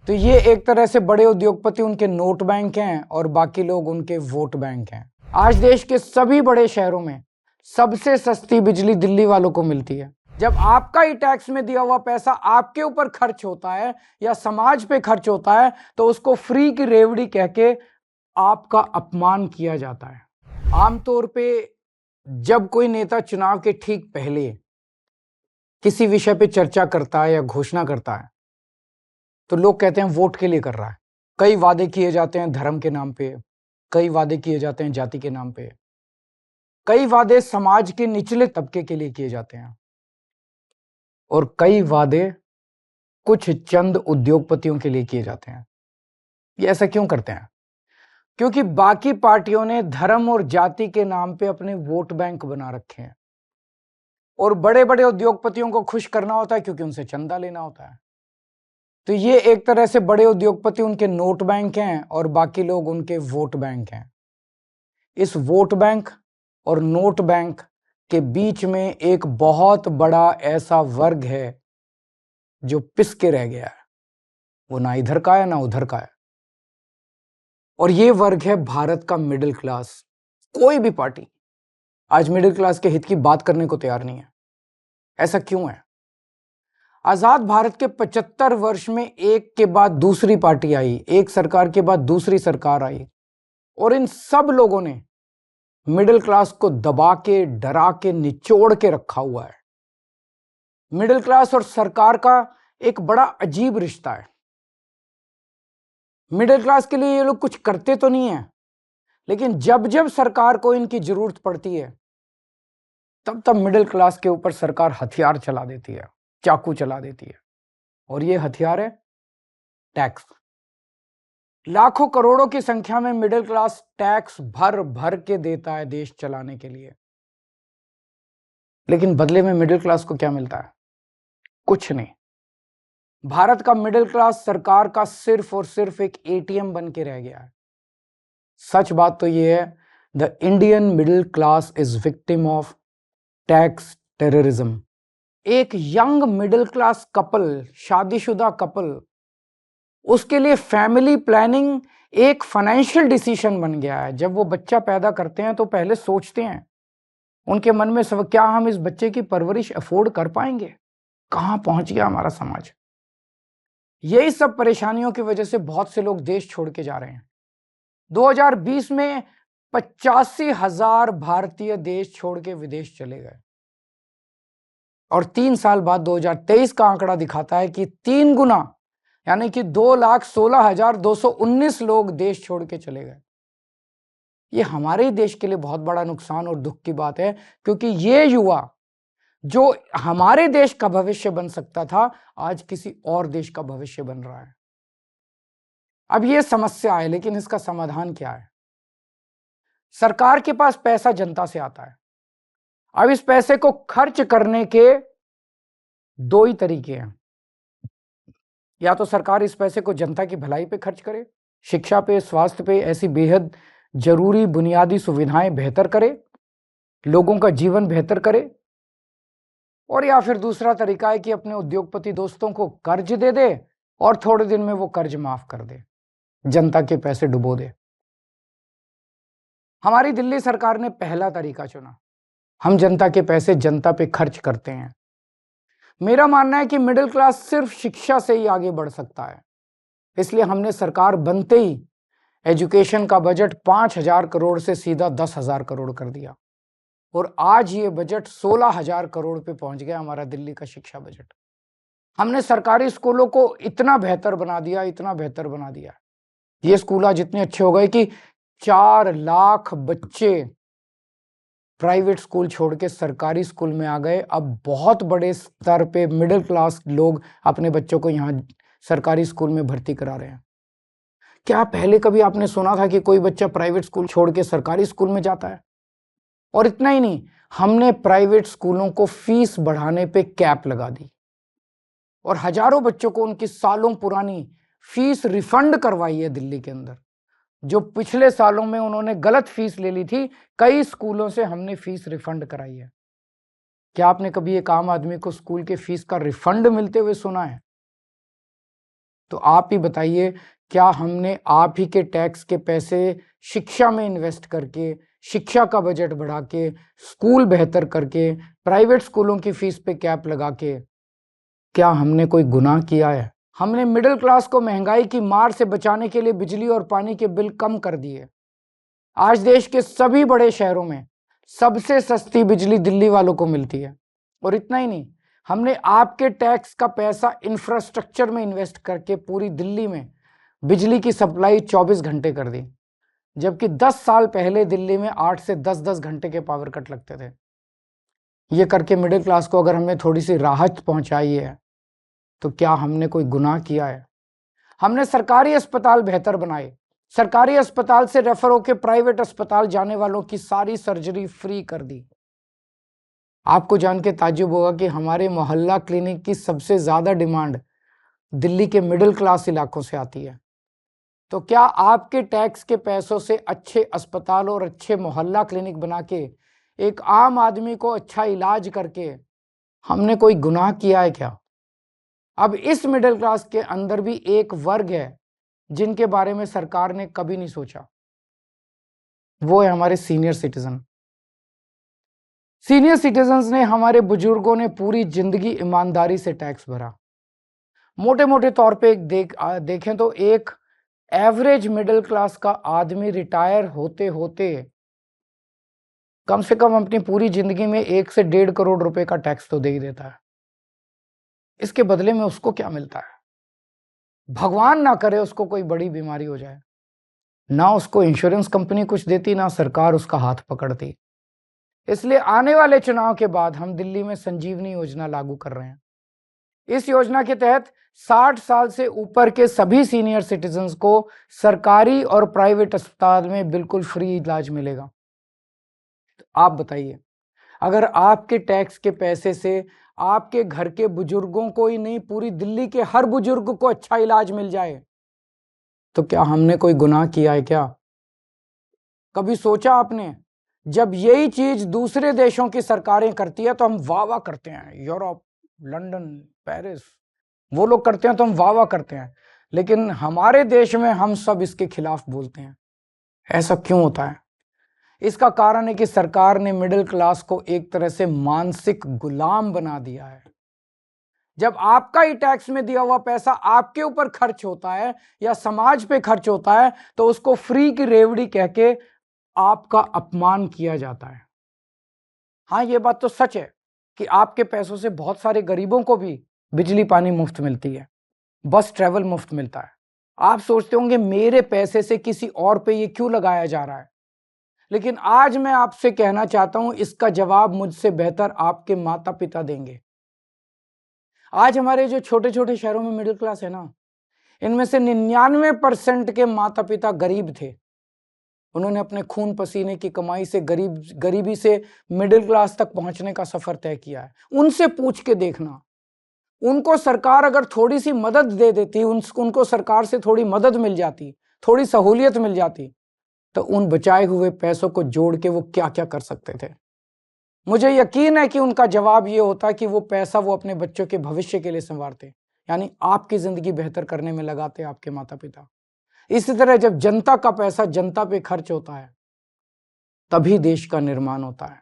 तो ये एक तरह से बड़े उद्योगपति उनके नोट बैंक हैं और बाकी लोग उनके वोट बैंक हैं। आज देश के सभी बड़े शहरों में सबसे सस्ती बिजली दिल्ली वालों को मिलती है। जब आपका ही टैक्स में दिया हुआ पैसा आपके ऊपर खर्च होता है या समाज पे खर्च होता है तो उसको फ्री की रेवड़ी कह के आपका अपमान किया जाता है। आमतौर पे जब कोई नेता चुनाव के ठीक पहले किसी विषय पे चर्चा करता है या घोषणा करता है तो लोग कहते हैं वोट के लिए कर रहा है। कई वादे किए जाते हैं धर्म के नाम पे, कई वादे किए जाते हैं जाति के नाम पे, कई वादे समाज के निचले तबके के लिए किए जाते हैं और कई वादे कुछ चंद उद्योगपतियों के लिए किए जाते हैं। ये ऐसा क्यों करते हैं? क्योंकि बाकी पार्टियों ने धर्म और जाति के नाम पे अपने वोट बैंक बना रखे हैं और बड़े बड़े उद्योगपतियों को खुश करना होता है क्योंकि उनसे चंदा लेना होता है। तो ये एक तरह से बड़े उद्योगपति उनके नोट बैंक हैं और बाकी लोग उनके वोट बैंक हैं। इस वोट बैंक और नोट बैंक के बीच में एक बहुत बड़ा ऐसा वर्ग है जो पिस के रह गया है। वो ना इधर का है ना उधर का है और ये वर्ग है भारत का मिडिल क्लास। कोई भी पार्टी आज मिडिल क्लास के हित की बात करने को तैयार नहीं है। ऐसा क्यों है? आजाद भारत के 75 वर्ष में एक के बाद दूसरी पार्टी आई, एक सरकार के बाद दूसरी सरकार आई और इन सब लोगों ने मिडिल क्लास को दबा के, डरा के, निचोड़ के रखा हुआ है। मिडिल क्लास और सरकार का एक बड़ा अजीब रिश्ता है। मिडिल क्लास के लिए ये लोग कुछ करते तो नहीं है, लेकिन जब जब सरकार को इनकी जरूरत पड़ती है तब तब मिडिल क्लास के ऊपर सरकार हथियार चला देती है, चाकू चला देती है और ये हथियार है टैक्स। लाखों करोड़ों की संख्या में मिडिल क्लास टैक्स भर भर के देता है देश चलाने के लिए, लेकिन बदले में मिडिल क्लास को क्या मिलता है? कुछ नहीं। भारत का मिडिल क्लास सरकार का सिर्फ और सिर्फ एक एटीएम बन के रह गया है। सच बात तो यह है, the Indian middle class is victim of tax terrorism. एक यंग मिडिल क्लास कपल, शादीशुदा कपल, उसके लिए फैमिली प्लानिंग एक फाइनेंशियल डिसीजन बन गया है। जब वो बच्चा पैदा करते हैं तो पहले सोचते हैं, उनके मन में सब, क्या हम इस बच्चे की परवरिश अफोर्ड कर पाएंगे? कहां पहुंच गया हमारा समाज? यही सब परेशानियों की वजह से बहुत से लोग देश छोड़ के जा रहे हैं। 2020 में 85,000 भारतीय देश छोड़ के विदेश चले गए और 3 साल बाद 2023 का आंकड़ा दिखाता है कि 3 गुना यानी कि 2,16,219 लोग देश छोड़ के चले गए। ये हमारे ही देश के लिए बहुत बड़ा नुकसान और दुख की बात है, क्योंकि ये युवा जो हमारे देश का भविष्य बन सकता था आज किसी और देश का भविष्य बन रहा है। अब ये समस्या है, लेकिन इसका समाधान क्या है? सरकार के पास पैसा जनता से आता है। अब इस पैसे को खर्च करने के 2 ही तरीके हैं। या तो सरकार इस पैसे को जनता की भलाई पे खर्च करे, शिक्षा पे, स्वास्थ्य पे, ऐसी बेहद जरूरी बुनियादी सुविधाएं बेहतर करे, लोगों का जीवन बेहतर करे, और या फिर दूसरा तरीका है कि अपने उद्योगपति दोस्तों को कर्ज दे दे और थोड़े दिन में वो कर्ज माफ कर दे, जनता के पैसे डुबो दे। हमारी दिल्ली सरकार ने पहला तरीका चुना। हम जनता के पैसे जनता पे खर्च करते हैं। मेरा मानना है कि मिडिल क्लास सिर्फ शिक्षा से ही आगे बढ़ सकता है, इसलिए हमने सरकार बनते ही एजुकेशन का बजट 5,000 करोड़ से सीधा 10,000 करोड़ कर दिया और आज ये बजट 16,000 करोड़ पे पहुंच गया, हमारा दिल्ली का शिक्षा बजट। हमने सरकारी स्कूलों को इतना बेहतर बना दिया, इतना बेहतर बना दिया। ये स्कूल आज इतने अच्छे हो गए कि 4 लाख बच्चे प्राइवेट स्कूल छोड़ के सरकारी स्कूल में आ गए। अब बहुत बड़े स्तर पे मिडिल क्लास लोग अपने बच्चों को यहाँ सरकारी स्कूल में भर्ती करा रहे हैं। क्या पहले कभी आपने सुना था कि कोई बच्चा प्राइवेट स्कूल छोड़ के सरकारी स्कूल में जाता है? और इतना ही नहीं, हमने प्राइवेट स्कूलों को फीस बढ़ाने पे कैप लगा दी और हजारों बच्चों को उनकी सालों पुरानी फीस रिफंड करवाई है दिल्ली के अंदर। जो पिछले सालों में उन्होंने गलत फीस ले ली थी, कई स्कूलों से हमने फीस रिफंड कराई है। क्या आपने कभी एक आम आदमी को स्कूल के फीस का रिफंड मिलते हुए सुना है? तो आप ही बताइए, क्या हमने आप ही के टैक्स के पैसे शिक्षा में इन्वेस्ट करके, शिक्षा का बजट बढ़ा के, स्कूल बेहतर करके, प्राइवेट स्कूलों की फीस पे कैप लगा के, क्या हमने कोई गुनाह किया है? हमने मिडिल क्लास को महंगाई की मार से बचाने के लिए बिजली और पानी के बिल कम कर दिए। आज देश के सभी बड़े शहरों में सबसे सस्ती बिजली दिल्ली वालों को मिलती है। और इतना ही नहीं, हमने आपके टैक्स का पैसा इंफ्रास्ट्रक्चर में इन्वेस्ट करके पूरी दिल्ली में बिजली की सप्लाई 24 घंटे कर दी, जबकि 10 साल पहले दिल्ली में 8 से 10-10 घंटे के पावर कट लगते थे। ये करके मिडिल क्लास को अगर हमने थोड़ी सी राहत पहुंचाई है, तो क्या हमने कोई गुनाह किया है? हमने सरकारी अस्पताल बेहतर बनाए, सरकारी अस्पताल से रेफर होकर प्राइवेट अस्पताल जाने वालों की सारी सर्जरी फ्री कर दी। आपको जान के ताज्जुब होगा कि हमारे मोहल्ला क्लिनिक की सबसे ज्यादा डिमांड दिल्ली के मिडिल क्लास इलाकों से आती है। तो क्या आपके टैक्स के पैसों से अच्छे अस्पताल और अच्छे मोहल्ला क्लिनिक बना के एक आम आदमी को अच्छा इलाज करके हमने कोई गुनाह किया है क्या? अब इस मिडिल क्लास के अंदर भी एक वर्ग है जिनके बारे में सरकार ने कभी नहीं सोचा, वो है हमारे सीनियर सिटीजन। सीनियर सिटीजन्स ने, हमारे बुजुर्गों ने पूरी जिंदगी ईमानदारी से टैक्स भरा। मोटे मोटे तौर पे देखें तो एक एवरेज मिडिल क्लास का आदमी रिटायर होते होते कम से कम अपनी पूरी जिंदगी में 1 से 1.5 करोड़ रुपए का टैक्स तो दे ही देता है। इसके बदले में उसको क्या मिलता है? भगवान ना करे उसको कोई बड़ी बीमारी हो जाए, ना उसको इंश्योरेंस कंपनी कुछ देती, ना सरकार उसका हाथ पकड़ती। इसलिए आने वाले चुनाव के बाद हम दिल्ली में संजीवनी योजना लागू कर रहे हैं। इस योजना के तहत 60 साल से ऊपर के सभी सीनियर सिटीजन्स को सरकारी और प्राइवेट अस्पताल में बिल्कुल फ्री इलाज मिलेगा। तो आप बताइए, अगर आपके टैक्स के पैसे से आपके घर के बुजुर्गों को ही नहीं, पूरी दिल्ली के हर बुजुर्ग को अच्छा इलाज मिल जाए, तो क्या हमने कोई गुनाह किया है क्या? कभी सोचा आपने, जब यही चीज दूसरे देशों की सरकारें करती है तो हम वाह वाह करते हैं, यूरोप, लंदन, पेरिस, वो लोग करते हैं तो हम वाह वाह करते हैं, लेकिन हमारे देश में हम सब इसके खिलाफ बोलते हैं। ऐसा क्यों होता है? इसका कारण है कि सरकार ने मिडिल क्लास को एक तरह से मानसिक गुलाम बना दिया है। जब आपका ही टैक्स में दिया हुआ पैसा आपके ऊपर खर्च होता है या समाज पे खर्च होता है, तो उसको फ्री की रेवड़ी कह के आपका अपमान किया जाता है। हाँ, ये बात तो सच है कि आपके पैसों से बहुत सारे गरीबों को भी बिजली पानी मुफ्त मिलती है, बस ट्रैवल मुफ्त मिलता है। आप सोचते होंगे मेरे पैसे से किसी और पे ये क्यों लगाया जा रहा है, लेकिन आज मैं आपसे कहना चाहता हूं, इसका जवाब मुझसे बेहतर आपके माता पिता देंगे। आज हमारे जो छोटे छोटे शहरों में मिडिल क्लास है ना, इनमें से 99% के माता पिता गरीब थे। उन्होंने अपने खून पसीने की कमाई से गरीबी से मिडिल क्लास तक पहुंचने का सफर तय किया है। उनसे पूछ के देखना, उनको सरकार अगर थोड़ी सी मदद दे देती, उनको सरकार से थोड़ी मदद मिल जाती, थोड़ी सहूलियत मिल जाती, तो उन बचाए हुए पैसों को जोड़ के वो क्या क्या कर सकते थे। मुझे यकीन है कि उनका जवाब ये होता कि वो पैसा वो अपने बच्चों के भविष्य के लिए संवारते, यानी आपकी जिंदगी बेहतर करने में लगाते आपके माता पिता। इसी तरह जब जनता का पैसा जनता पे खर्च होता है, तभी देश का निर्माण होता है।